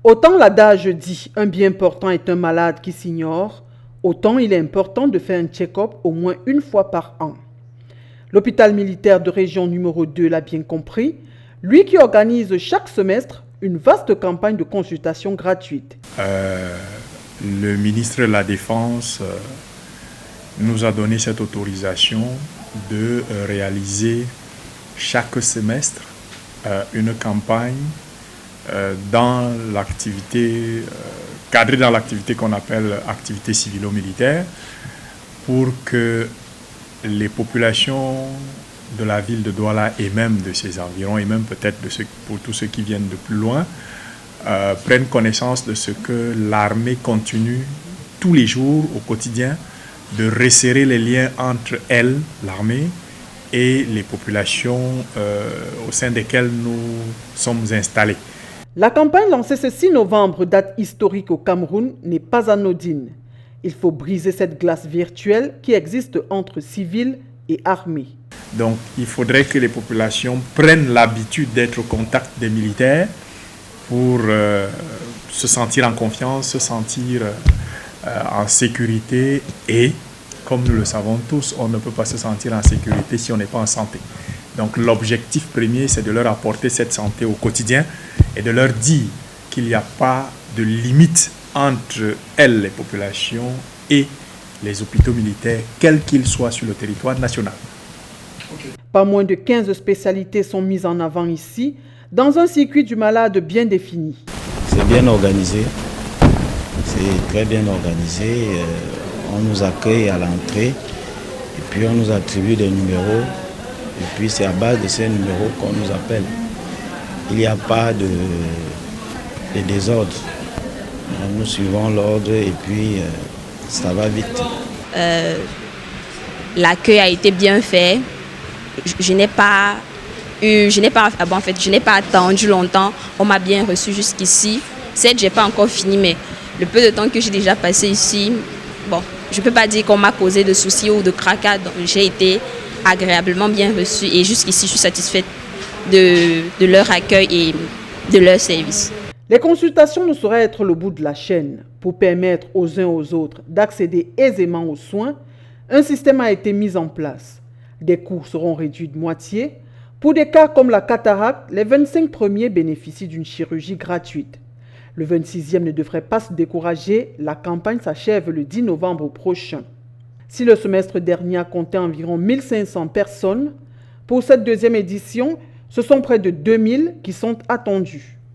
Autant l'adage dit « un bien portant est un malade qui s'ignore », autant il est important de faire un check-up au moins une fois par an. L'hôpital militaire de région numéro 2 l'a bien compris, lui qui organise chaque semestre une vaste campagne de consultation gratuite. Le ministre de la Défense nous a donné cette autorisation de réaliser chaque semestre une campagne dans l'activité, cadrée dans l'activité qu'on appelle activité civilo-militaire, pour que les populations de la ville de Douala et même de ses environs, et même peut-être pour tous ceux qui viennent de plus loin, prennent connaissance de ce que l'armée continue tous les jours, au quotidien, de resserrer les liens entre elle, l'armée, et les populations au sein desquelles nous sommes installés. La campagne lancée ce 6 novembre, date historique au Cameroun, n'est pas anodine. Il faut briser cette glace virtuelle qui existe entre civils et armés. Donc il faudrait que les populations prennent l'habitude d'être au contact des militaires pour se sentir en confiance, se sentir en sécurité et, comme nous le savons tous, on ne peut pas se sentir en sécurité si on n'est pas en santé. Donc l'objectif premier, c'est de leur apporter cette santé au quotidien et de leur dire qu'il n'y a pas de limite entre elles, les populations, et les hôpitaux militaires, quels qu'ils soient sur le territoire national. Pas moins de 15 spécialités sont mises en avant ici, dans un circuit du malade bien défini. C'est bien organisé, c'est très bien organisé. On nous accueille à l'entrée et puis on nous attribue des numéros et puis c'est à base de ces numéros qu'on nous appelle. Il n'y a pas de désordre. Nous suivons l'ordre et puis ça va vite. L'accueil a été bien fait. Je n'ai pas attendu longtemps. On m'a bien reçu jusqu'ici. Certes, je n'ai pas encore fini, mais le peu de temps que j'ai déjà passé ici, bon, je ne peux pas dire qu'on m'a causé de soucis ou de tracas. J'ai été agréablement bien reçue et jusqu'ici, je suis satisfaite de leur accueil et de leur service. Les consultations ne sauraient être le bout de la chaîne. Pour permettre aux uns aux autres d'accéder aisément aux soins, un système a été mis en place. Des coûts seront réduits de moitié. Pour des cas comme la cataracte, les 25 premiers bénéficient d'une chirurgie gratuite. Le 26e ne devrait pas se décourager, la campagne s'achève le 10 novembre prochain. Si le semestre dernier a compté environ 1500 personnes, pour cette deuxième édition, ce sont près de 2000 qui sont attendues.